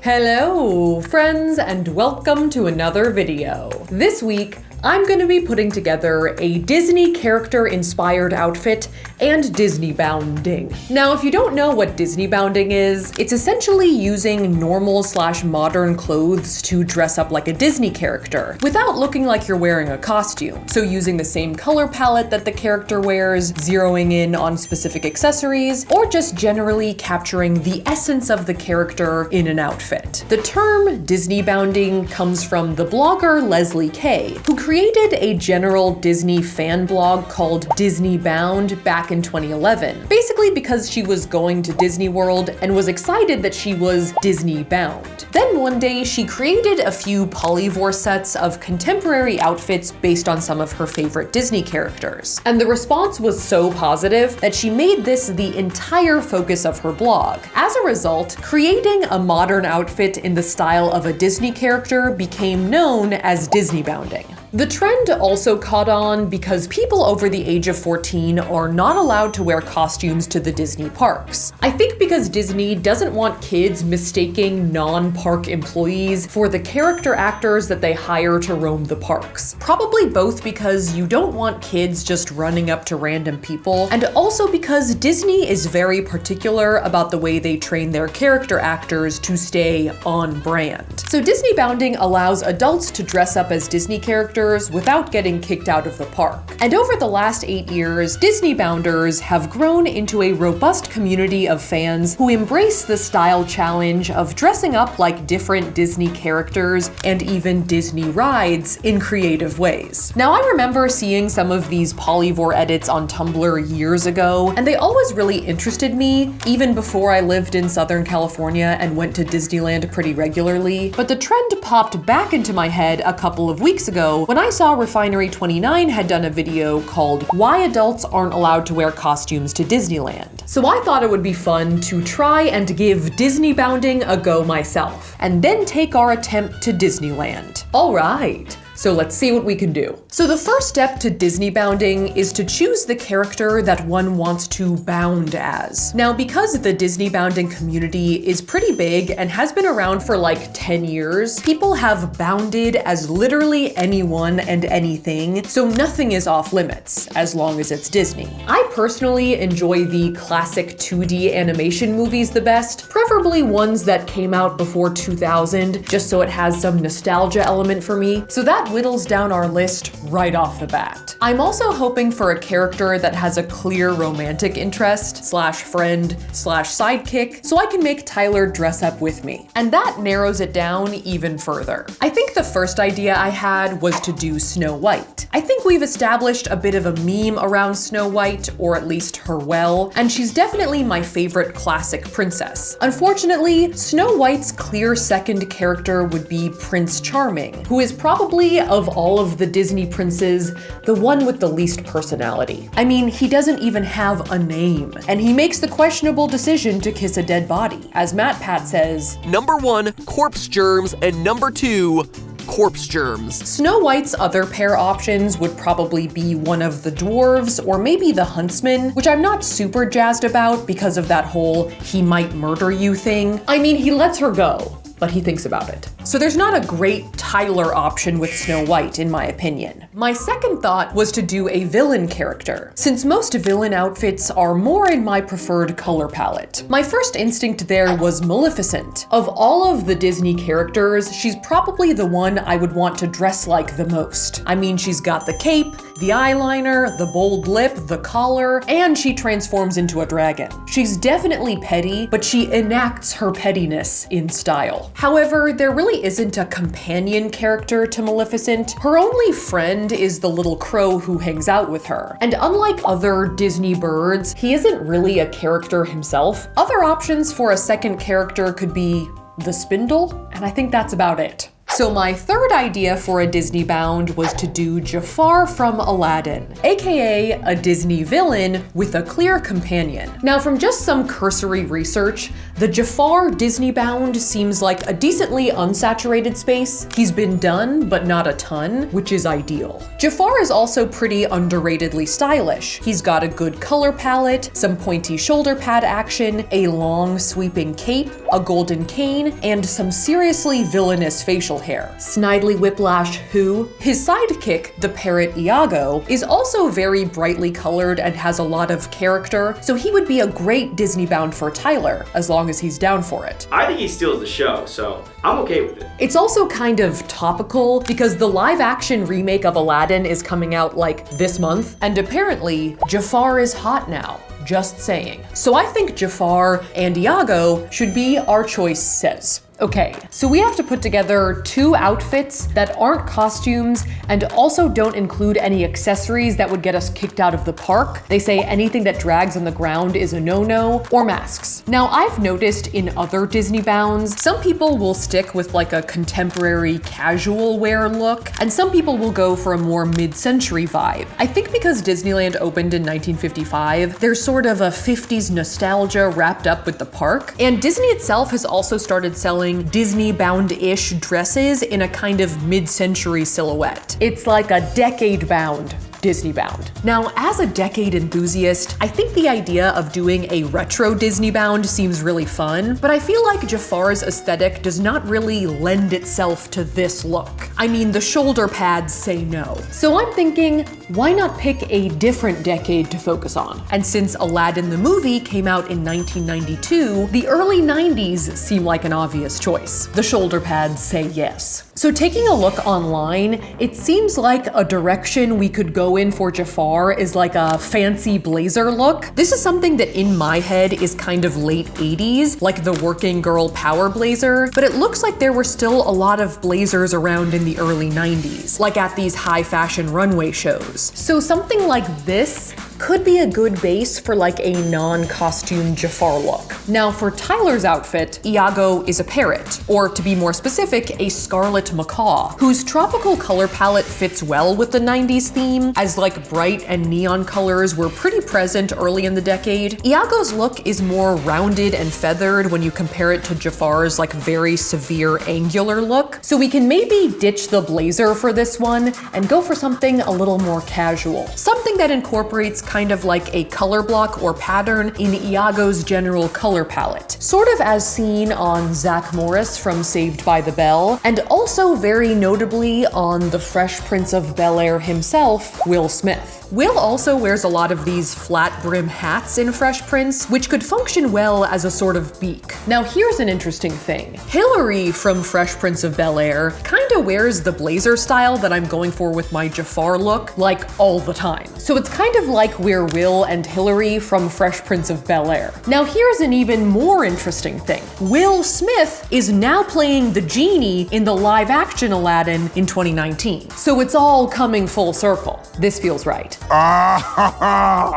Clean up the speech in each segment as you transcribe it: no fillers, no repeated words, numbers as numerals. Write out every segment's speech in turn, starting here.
Hello, friends, and welcome to another video. This week, I'm going to be putting together a Disney character-inspired outfit and Disney-bounding. Now, if you don't know what Disney-bounding is, it's essentially using normal/modern clothes to dress up like a Disney character without looking like you're wearing a costume. So using the same color palette that the character wears, zeroing in on specific accessories, or just generally capturing the essence of the character in an outfit. The term Disney-bounding comes from the blogger Leslie Kay, who created a general Disney fan blog called disneybound back in 2011, basically because she was going to Disney World and was excited that she was Disney bound. Then one day she created a few polyvore sets of contemporary outfits based on some of her favorite Disney characters. And the response was so positive that she made this the entire focus of her blog. As a result, creating a modern outfit in the style of a Disney character became known as Disney bounding. The trend also caught on because people over the age of 14 are not allowed to wear costumes to the Disney parks. I think because Disney doesn't want kids mistaking non-park employees for the character actors that they hire to roam the parks. Probably both because you don't want kids just running up to random people, and also because Disney is very particular about the way they train their character actors to stay on brand. So Disney bounding allows adults to dress up as Disney characters without getting kicked out of the park. And over the last 8 years, Disney bounders have grown into a robust community of fans who embrace the style challenge of dressing up like different Disney characters and even Disney rides in creative ways. Now, I remember seeing some of these polyvore edits on Tumblr years ago, and they always really interested me, even before I lived in Southern California and went to Disneyland pretty regularly. But the trend popped back into my head a couple of weeks ago when I saw Refinery29 had done a video called "Why Adults Aren't Allowed to Wear Costumes to Disneyland." So I thought it would be fun to try and give Disney bounding a go myself, and then take our attempt to Disneyland. All right. So let's see what we can do. So the first step to Disney bounding is to choose the character that one wants to bound as. Now, because the Disney bounding community is pretty big and has been around for like 10 years, people have bounded as literally anyone and anything, so nothing is off limits as long as it's Disney. I personally enjoy the classic 2D animation movies the best, preferably ones that came out before 2000, just so it has some nostalgia element for me. So that whittles down our list right off the bat. I'm also hoping for a character that has a clear romantic interest / friend / sidekick, so I can make Tyler dress up with me. And that narrows it down even further. I think the first idea I had was to do Snow White. I think we've established a bit of a meme around Snow White, or at least her well, and she's definitely my favorite classic princess. Unfortunately, Snow White's clear second character would be Prince Charming, who is probably, of all of the Disney princes, the one with the least personality. I mean, he doesn't even have a name, and he makes the questionable decision to kiss a dead body. As MatPat says, Number 1, Corpse Germs, and number 2, Corpse Germs. Snow White's other pair options would probably be one of the dwarves or maybe the huntsman, which I'm not super jazzed about because of that whole "he might murder you" thing. I mean, he lets her go, but he thinks about it. So there's not a great Tyler option with Snow White, in my opinion. My second thought was to do a villain character, since most villain outfits are more in my preferred color palette. My first instinct there was Maleficent. Of all of the Disney characters, she's probably the one I would want to dress like the most. I mean, she's got the cape, the eyeliner, the bold lip, the collar, and she transforms into a dragon. She's definitely petty, but she enacts her pettiness in style. However, there really isn't a companion character to Maleficent. Her only friend is the little crow who hangs out with her. And unlike other Disney birds, he isn't really a character himself. Other options for a second character could be the Spindle, and I think that's about it. So my third idea for a Disney bound was to do Jafar from Aladdin, aka a Disney villain with a clear companion. Now from just some cursory research, the Jafar Disney bound seems like a decently unsaturated space. He's been done, but not a ton, which is ideal. Jafar is also pretty underratedly stylish. He's got a good color palette, some pointy shoulder pad action, a long sweeping cape, a golden cane, and some seriously villainous facial hair. Snidely Whiplash, who, his sidekick, the parrot Iago, is also very brightly colored and has a lot of character, so he would be a great Disney bound for Tyler, as long as he's down for it. I think he steals the show, so I'm okay with it. It's also kind of topical because the live action remake of Aladdin is coming out like this month, and apparently Jafar is hot now. Just saying. So I think Jafar and Iago should be our choices. Okay, so we have to put together 2 outfits that aren't costumes and also don't include any accessories that would get us kicked out of the park. They say anything that drags on the ground is a no-no, or masks. Now, I've noticed in other Disney bounds, some people will stick with like a contemporary casual wear look, and some people will go for a more mid-century vibe. I think because Disneyland opened in 1955, there's sort of a 50s nostalgia wrapped up with the park, and Disney itself has also started selling Disney bound-ish dresses in a kind of mid-century silhouette. It's like a decade bound Disney bound. Now, as a decade enthusiast, I think the idea of doing a retro Disney bound seems really fun, but I feel like Jafar's aesthetic does not really lend itself to this look. I mean, the shoulder pads say no. So I'm thinking, why not pick a different decade to focus on? And since Aladdin the movie came out in 1992, the early 90s seem like an obvious choice. The shoulder pads say yes. So taking a look online, it seems like a direction we could go in for Jafar is like a fancy blazer look. This is something that in my head is kind of late 80s, like the working girl power blazer, but it looks like there were still a lot of blazers around in the early 90s, like at these high fashion runway shows. So something like this could be a good base for like a non-costume Jafar look. Now for Tyler's outfit, Iago is a parrot, or to be more specific, a scarlet macaw, whose tropical color palette fits well with the 90s theme, as like bright and neon colors were pretty present early in the decade. Iago's look is more rounded and feathered when you compare it to Jafar's like very severe angular look, so we can maybe ditch the blazer for this one and go for something a little more casual. Something that incorporates kind of like a color block or pattern in Iago's general color palette, sort of as seen on Zach Morris from Saved by the Bell, and also very notably on the Fresh Prince of Bel-Air himself, Will Smith. Will also wears a lot of these flat brim hats in Fresh Prince, which could function well as a sort of beak. Now here's an interesting thing. Hillary from Fresh Prince of Bel-Air kinda wears the blazer style that I'm going for with my Jafar look, like all the time. So it's kind of like we're Will and Hillary from Fresh Prince of Bel-Air. Now here's an even more interesting thing. Will Smith is now playing the genie in the live action Aladdin in 2019. So it's all coming full circle. This feels right. Oh,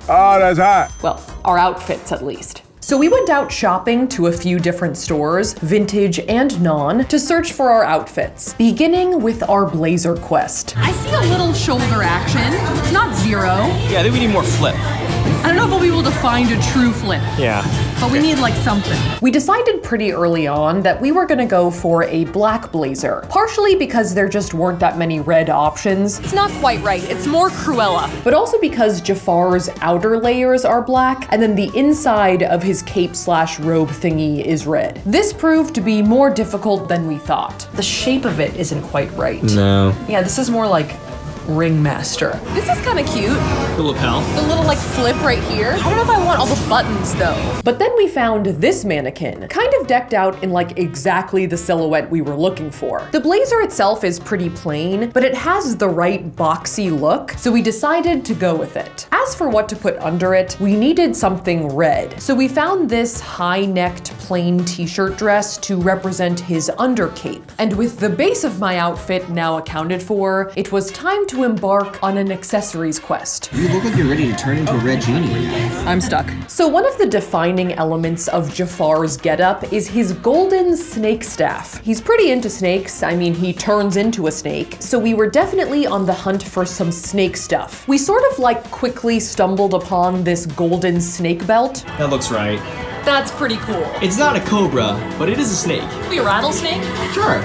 that's hot. Well, our outfits at least. So we went out shopping to a few different stores, vintage and non, to search for our outfits, beginning with our blazer quest. I see a little shoulder action. It's not zero. Yeah, I think we need more flip. I don't know if we'll be able to find a true flip. Yeah. But we need like something. We decided pretty early on that we were gonna go for a black blazer, partially because there just weren't that many red options. It's not quite right, it's more Cruella. But also because Jafar's outer layers are black, and then the inside of his cape/robe thingy is red. This proved to be more difficult than we thought. The shape of it isn't quite right. No. Yeah, this is more like Ringmaster. This is kind of cute. The lapel. The little like flip right here. I don't know if I want all the buttons though. But then we found this mannequin, kind of decked out in like exactly the silhouette we were looking for. The blazer itself is pretty plain, but it has the right boxy look, so we decided to go with it. As for what to put under it, we needed something red. So we found this high-necked plain t-shirt dress to represent his undercape. And with the base of my outfit now accounted for, it was time to to embark on an accessories quest. You look like you're ready to turn into a red genie. I'm stuck. So one of the defining elements of Jafar's getup is his golden snake staff. He's pretty into snakes. I mean, he turns into a snake. So we were definitely on the hunt for some snake stuff. We sort of like quickly stumbled upon this golden snake belt. That looks right. That's pretty cool. It's not a cobra, but it is a snake. Be a rattlesnake? Sure.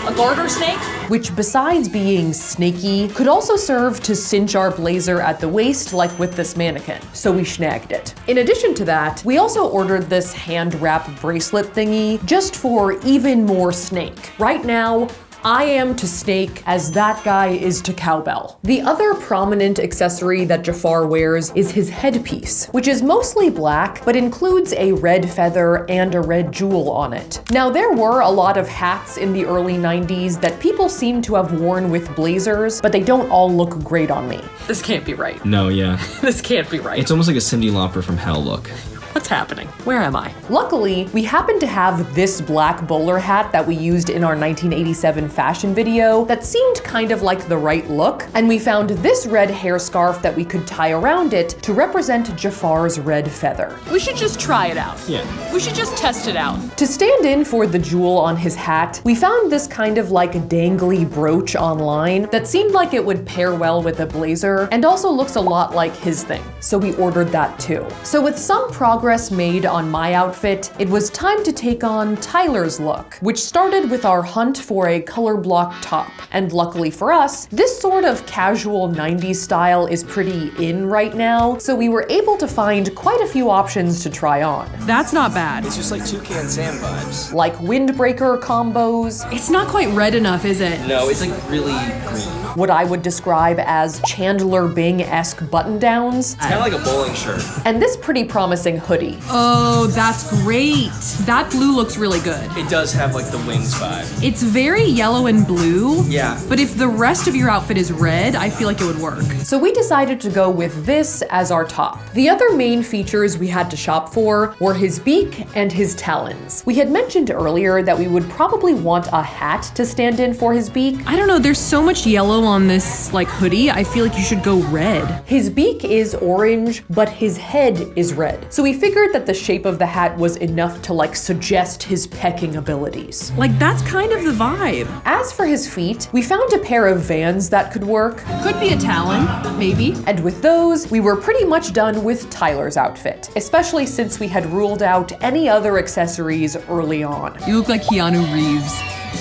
A garter snake? Which, besides being snaky, could also serve to cinch our blazer at the waist like with this mannequin. So we snagged it. In addition to that, we also ordered this hand wrap bracelet thingy just for even more snake. Right now, I am to snake as that guy is to cowbell. The other prominent accessory that Jafar wears is his headpiece, which is mostly black, but includes a red feather and a red jewel on it. Now, there were a lot of hats in the early 90s that people seem to have worn with blazers, but they don't all look great on me. This can't be right. No, yeah. This can't be right. It's almost like a Cyndi Lauper from Hell look. What's happening? Where am I? Luckily, we happened to have this black bowler hat that we used in our 1987 fashion video that seemed kind of like the right look, and we found this red hair scarf that we could tie around it to represent Jafar's red feather. We should just try it out. Yeah. We should just test it out. To stand in for the jewel on his hat, we found this kind of like dangly brooch online that seemed like it would pair well with a blazer and also looks a lot like his thing. So we ordered that too. So with some progress made on my outfit, it was time to take on Tyler's look, which started with our hunt for a color block top. And luckily for us, this sort of casual 90s style is pretty in right now, so we were able to find quite a few options to try on. That's not bad. It's just like Toucan Sam vibes. Like windbreaker combos. It's not quite red enough, is it? No, it's like really green. What I would describe as Chandler Bing-esque button-downs. It's kind of like a bowling shirt. And this pretty promising hoodie. Oh, that's great. That blue looks really good. It does have like the wings vibe. It's very yellow and blue. Yeah. But if the rest of your outfit is red, I feel like it would work. So we decided to go with this as our top. The other main features we had to shop for were his beak and his talons. We had mentioned earlier that we would probably want a hat to stand in for his beak. I don't know, there's so much yellow on this like hoodie. I feel like you should go red. His beak is orange, but his head is red. So we figured that the shape of the hat was enough to like suggest his pecking abilities. Like that's kind of the vibe. As for his feet, we found a pair of Vans that could work. Could be a talon, maybe. And with those, we were pretty much done with Tyler's outfit, especially since we had ruled out any other accessories early on. You look like Keanu Reeves.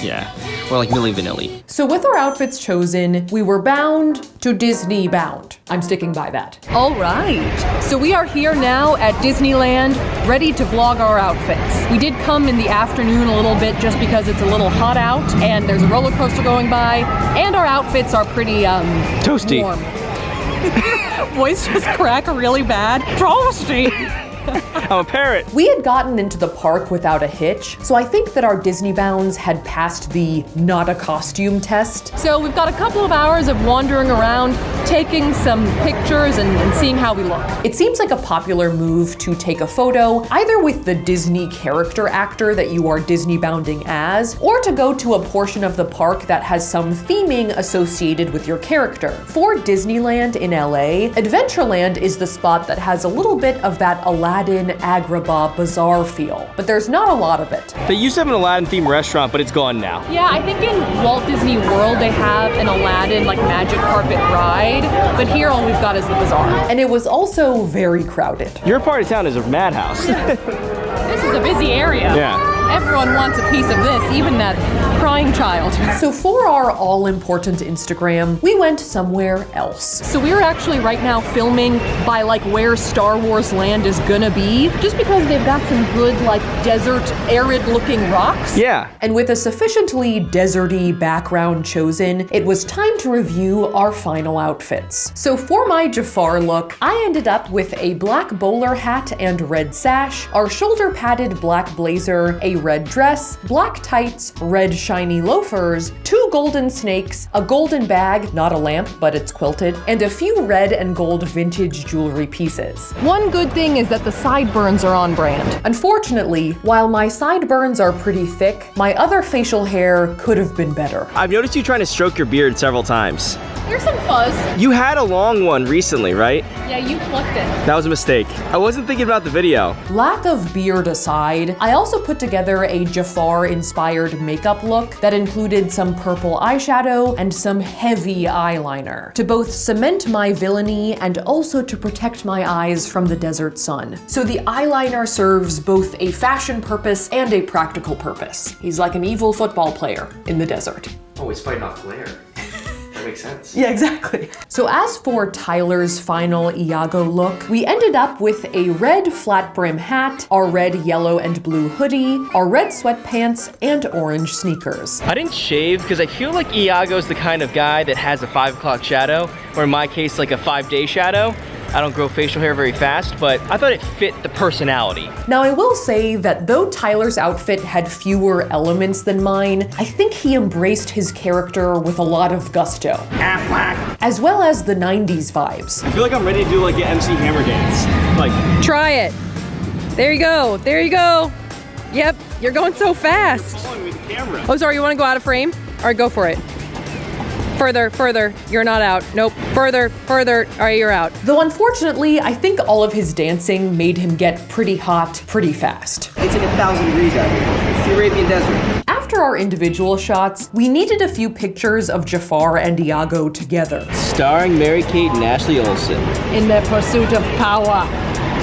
Yeah. Or like Milli Vanilli. So with our outfits chosen, we were bound to disneybound. I'm sticking by that. All right, so we are here now at Disneyland, ready to vlog our outfits. We did come in the afternoon a little bit just because it's a little hot out and there's a roller coaster going by, and our outfits are pretty Toasty. warm. Voice just crack really bad. Toasty. I'm a parrot. We had gotten into the park without a hitch, so I think that our Disneybounds had passed the not a costume test. So we've got a couple of hours of wandering around, taking some pictures and seeing how we look. It seems like a popular move to take a photo, either with the Disney character actor that you are Disneybounding as, or to go to a portion of the park that has some theming associated with your character. For Disneyland in LA, Adventureland is the spot that has a little bit of that Aladdin Agrabah bazaar feel, but there's not a lot of it. They used to have an Aladdin themed restaurant, but it's gone now. Yeah, I think in Walt Disney World they have an Aladdin like magic carpet ride, but here all we've got is the bazaar. And it was also very crowded. Your part of town is a madhouse. This is a busy area. Yeah. Everyone wants a piece of this, even that crying child. So for our all-important Instagram, we went somewhere else. So we're actually right now filming by like where Star Wars Land is gonna be, just because they've got some good like desert, arid-looking rocks. Yeah. And with a sufficiently deserty background chosen, it was time to review our final outfits. So for my Jafar look, I ended up with a black bowler hat and red sash, our shoulder-padded black blazer, a red dress, black tights, red shiny loafers, 2 golden snakes, a golden bag, not a lamp, but it's quilted, and a few red and gold vintage jewelry pieces. One good thing is that the sideburns are on brand. Unfortunately, while my sideburns are pretty thick, my other facial hair could have been better. I've noticed you trying to stroke your beard several times. Here's some fuzz. You had a long one recently, right? Yeah, you plucked it. That was a mistake. I wasn't thinking about the video. Lack of beard aside, I also put together a Jafar-inspired makeup look that included some purple eyeshadow and some heavy eyeliner to both cement my villainy and also to protect my eyes from the desert sun. So the eyeliner serves both a fashion purpose and a practical purpose. He's like an evil football player in the desert. Oh, he's fighting off glare. That makes sense. Yeah, exactly. So as for Tyler's final Iago look, we ended up with a red flat brim hat, our red, yellow, and blue hoodie, our red sweatpants, and orange sneakers. I didn't shave because I feel like Iago's the kind of guy that has a 5 o'clock shadow, or in my case, like a 5-day shadow. I don't grow facial hair very fast, but I thought it fit the personality. Now I will say that though Tyler's outfit had fewer elements than mine, I think he embraced his character with a lot of gusto. As well as the 90s vibes. I feel like I'm ready to do like an MC Hammer dance. Like, Try it. There you go. There you go. Yep, you're going so fast. following me with the camera. Oh, sorry, you want to go out of frame? All right, go for it. Further, further. You're not out. Nope. Further, further. All right, you're out. Though unfortunately, I think all of his dancing made him get pretty hot pretty fast. It's like 1,000 degrees out here. It's the Arabian Desert. After our individual shots, we needed a few pictures of Jafar and Iago together. Starring Mary-Kate and Ashley Olsen. In their pursuit of power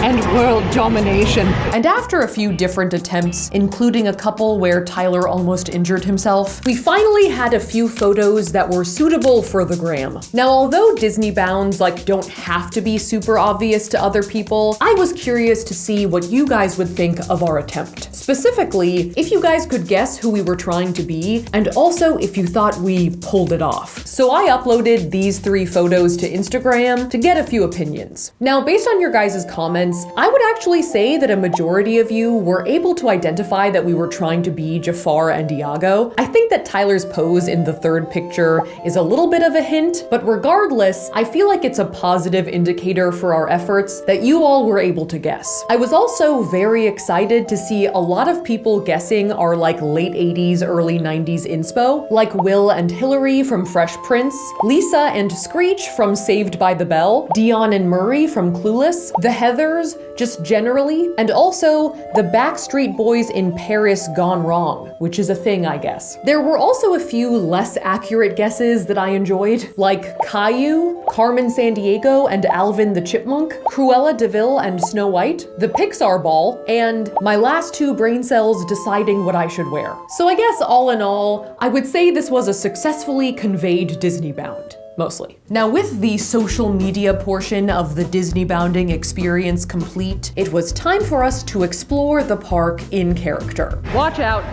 and world domination. And after a few different attempts, including a couple where Tyler almost injured himself, we finally had a few photos that were suitable for the gram. Now, although Disney bounds don't have to be super obvious to other people, I was curious to see what you guys would think of our attempt. Specifically, if you guys could guess who we were trying to be, and also if you thought we pulled it off. So I uploaded these 3 photos to Instagram to get a few opinions. Now, based on your guys' comments, I would actually say that a majority of you were able to identify that we were trying to be Jafar and Iago. I think that Tyler's pose in the 3rd picture is a little bit of a hint, but regardless, I feel like it's a positive indicator for our efforts that you all were able to guess. I was also very excited to see a lot of people guessing our late 80s, early 90s inspo, like Will and Hillary from Fresh Prince, Lisa and Screech from Saved by the Bell, Dion and Murray from Clueless, the Heathers, just generally, and also the Backstreet Boys in Paris Gone Wrong, which is a thing, I guess. There were also a few less accurate guesses that I enjoyed, like Caillou, Carmen Sandiego and Alvin the Chipmunk, Cruella de Vil and Snow White, the Pixar Ball, and my last 2 brain cells deciding what I should wear. So I guess all in all, I would say this was a successfully conveyed Disney bound. Mostly. Now, with the social media portion of the Disney bounding experience complete, it was time for us to explore the park in character. Watch out.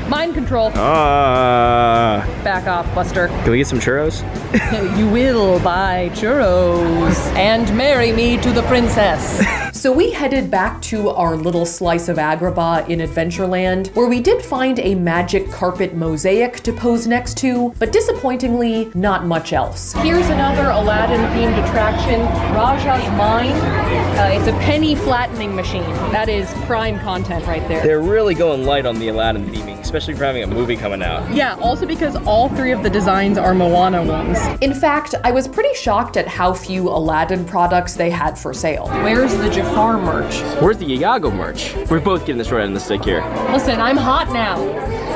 Mind control. Back off, Buster. Can we get some churros? You will buy churros and marry me to the princess. So we headed back to our little slice of Agrabah in Adventureland, where we did find a magic carpet mosaic to pose next to, but disappointingly, not much else. Here's another Aladdin-themed attraction, Raja's Mine. It's a penny flattening machine. That is prime content right there. They're really going light on the Aladdin theming, especially for having a movie coming out. Yeah, also because all 3 of the designs are Moana ones. In fact, I was pretty shocked at how few Aladdin products they had for sale. Where's the Jafar merch? Where's the Iago merch? We're both getting this right on the stick here. Listen, I'm hot now.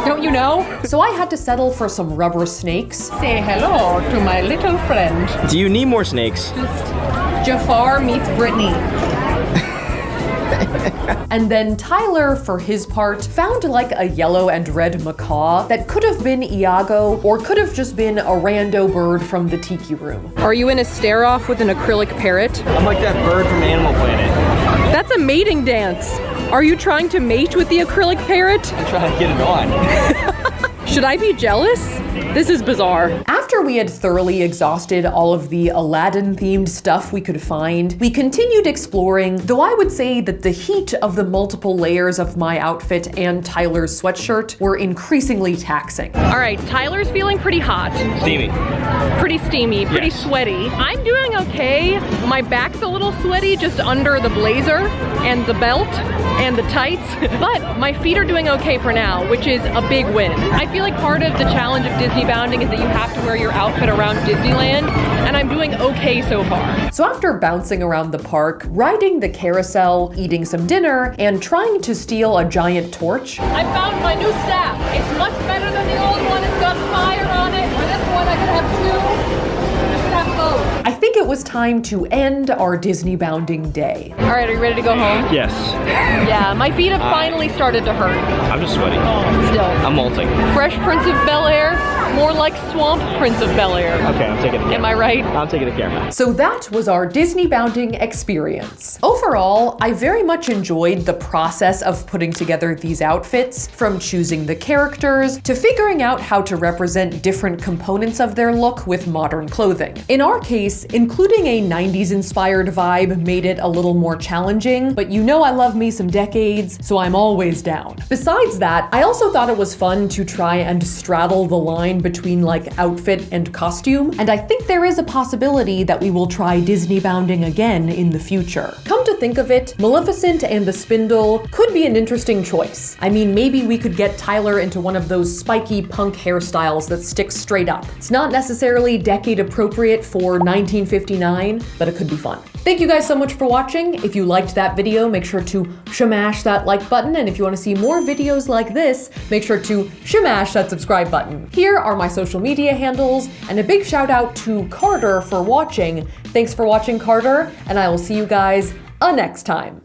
Don't you know? So I had to settle for some rubber snakes. Say hello to my little friend. Do you need more snakes? Jafar meets Brittany. And then Tyler, for his part, found a yellow and red macaw that could have been Iago or could have just been a rando bird from the tiki room. Are you in a stare-off with an acrylic parrot? I'm like that bird from Animal Planet. That's a mating dance. Are you trying to mate with the acrylic parrot? I'm trying to get it on. Should I be jealous? This is bizarre. After we had thoroughly exhausted all of the Aladdin-themed stuff we could find, we continued exploring, though I would say that the heat of the multiple layers of my outfit and Tyler's sweatshirt were increasingly taxing. All right, Tyler's feeling pretty hot. Steamy. Pretty steamy, pretty sweaty. I'm doing okay. My back's a little sweaty just under the blazer and the belt and the tights, but my feet are doing okay for now, which is a big win. I feel like part of the challenge of Disney bounding is that you have to wear your outfit around Disneyland, and I'm doing okay so far. So after bouncing around the park, riding the carousel, eating some dinner, and trying to steal a giant torch, I found my new staff. It's much better than the old one. It's got fire on it. For this one, I could have two. I could have both. I think it was time to end our Disney bounding day. All right, are you ready to go home? Yes. Yeah, my feet have finally started to hurt. I'm just sweaty. Still. I'm molting. Fresh Prince of Bel-Air, more like Swamp Prince of Bel-Air. Okay, I'm taking it. Am I right? I'm taking the camera. So that was our Disney bounding experience. Overall, I very much enjoyed the process of putting together these outfits, from choosing the characters to figuring out how to represent different components of their look with modern clothing. In our case, including a 90s inspired vibe made it a little more challenging, but you know I love me some decades, so I'm always down. Besides that, I also thought it was fun to try and straddle the line between like outfit and costume, and I think there is a possibility that we will try Disney bounding again in the future. Come to think of it, Maleficent and the Spindle could be an interesting choice. I mean, maybe we could get Tyler into one of those spiky punk hairstyles that sticks straight up. It's not necessarily decade appropriate for 1959, but it could be fun. Thank you guys so much for watching. If you liked that video, make sure to shamash that like button, and if you want to see more videos like this, make sure to shamash that subscribe button. Here are my social media handles, and a big shout out to Carter for watching. Thanks for watching, Carter, and I will see you guys next time.